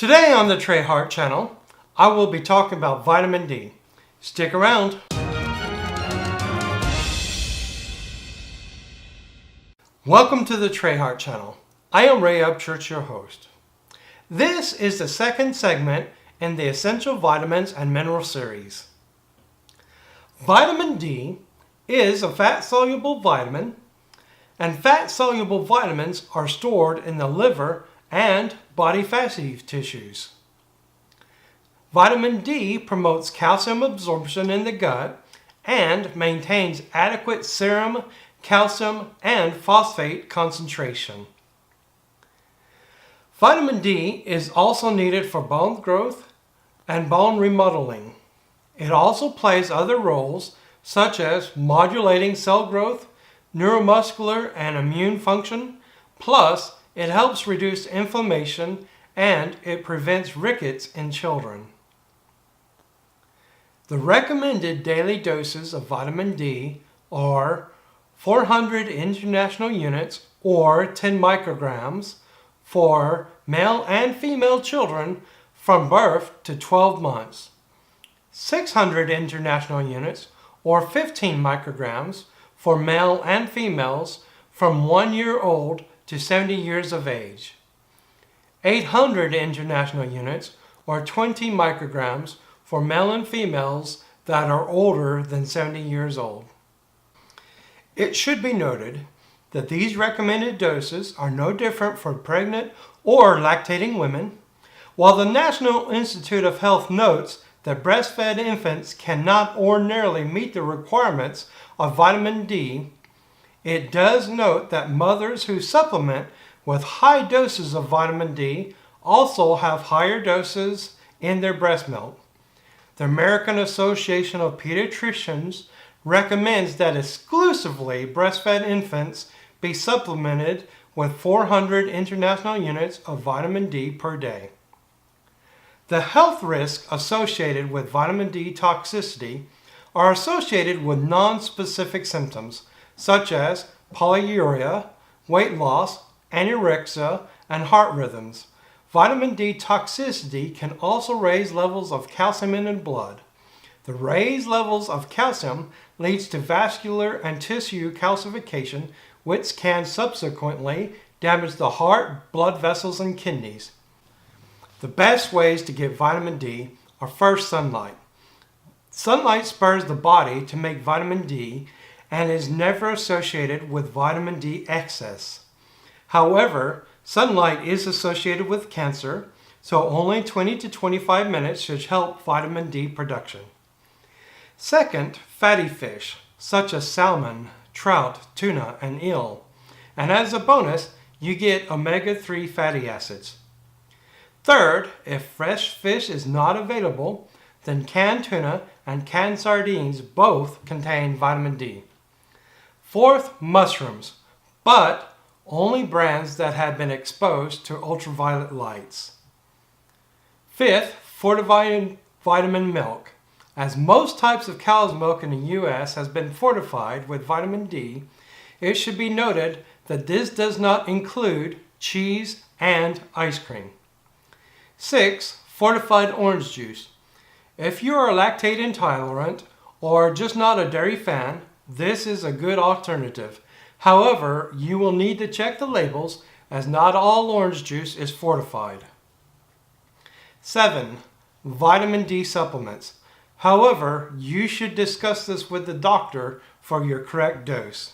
Today on the Trey Hart channel, I will be talking about vitamin D. Stick around. Welcome to the Trey Hart channel. I am Ray Upchurch, your host. This is the second segment in the Essential Vitamins and Mineral series. Vitamin D is a fat-soluble vitamin, and fat-soluble vitamins are stored in the liver and body fatty tissues. Vitamin D promotes calcium absorption in the gut and maintains adequate serum, calcium, and phosphate concentration. Vitamin D is also needed for bone growth and bone remodeling. It also plays other roles such as modulating cell growth, neuromuscular and immune function, plus it helps reduce inflammation and it prevents rickets in children. The recommended daily doses of vitamin D are 400 international units or 10 micrograms for male and female children from birth to 12 months, 600 international units or 15 micrograms for male and females from 1 year old to 70 years of age, 800 international units or 20 micrograms for male and females that are older than 70 years old. It should be noted that these recommended doses are no different for pregnant or lactating women. While the National Institute of Health notes that breastfed infants cannot ordinarily meet the requirements of vitamin D, it does note that mothers who supplement with high doses of vitamin D also have higher doses in their breast milk. The American Association of Pediatricians recommends that exclusively breastfed infants be supplemented with 400 international units of vitamin D per day. The health risks associated with vitamin D toxicity are associated with non-specific symptoms such as polyuria, weight loss, anorexia, and heart rhythms. Vitamin D toxicity can also raise levels of calcium in the blood. The raised levels of calcium leads to vascular and tissue calcification, which can subsequently damage the heart, blood vessels, and kidneys. The best ways to get vitamin D are first sunlight. Sunlight spurs the body to make vitamin D and is never associated with vitamin D excess. However, sunlight is associated with cancer, so only 20 to 25 minutes should help vitamin D production. Second, fatty fish, such as salmon, trout, tuna, and eel. And as a bonus, you get omega-3 fatty acids. Third, if fresh fish is not available, then canned tuna and canned sardines both contain vitamin D. Fourth, mushrooms, but only brands that have been exposed to ultraviolet lights. Fifth, fortified vitamin milk. As most types of cow's milk in the U.S. has been fortified with vitamin D, it should be noted that this does not include cheese and ice cream. 6. Fortified orange juice. If you are lactate intolerant or just not a dairy fan, this is a good alternative. However, you will need to check the labels as not all orange juice is fortified. 7. Vitamin D supplements. However, you should discuss this with the doctor for your correct dose.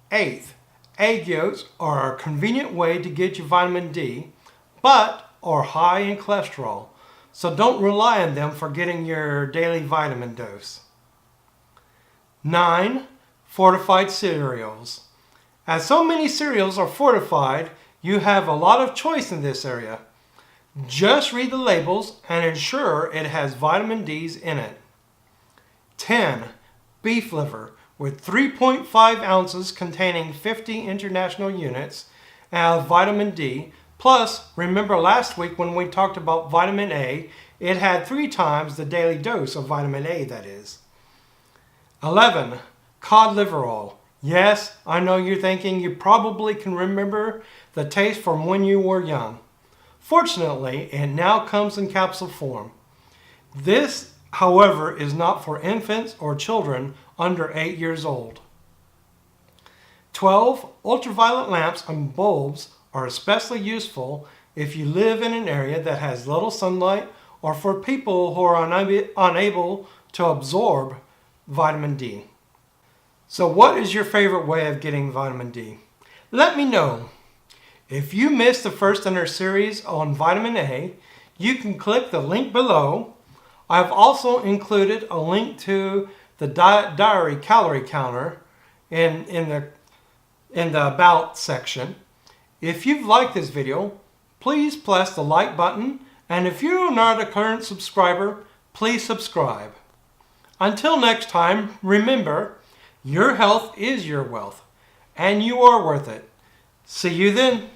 8. Egg yolks are a convenient way to get your vitamin D, but are high in cholesterol, so don't rely on them for getting your daily vitamin dose. 9. Fortified cereals. As so many cereals are fortified, you have a lot of choice in this area. Just read the labels and ensure it has vitamin D's in it. 10. Beef liver with 3.5 ounces containing 50 international units of vitamin D. Plus, remember last week when we talked about vitamin A, it had 3 times the daily dose of vitamin A, that is. 11. Cod liver oil. Yes, I know you're thinking you probably can remember the taste from when you were young. Fortunately, it now comes in capsule form. This, however, is not for infants or children under 8 years old. 12. Ultraviolet lamps and bulbs are especially useful if you live in an area that has little sunlight or for people who are unable to absorb vitamin D. So what is your favorite way of getting vitamin D? Let me know. If you missed the first in our series on vitamin A, you can click the link below. I've also included a link to the diary calorie counter in the About section. If you've liked this video, please press the like button, and if you're not a current subscriber, please subscribe. Until next time, remember, your health is your wealth, and you are worth it. See you then.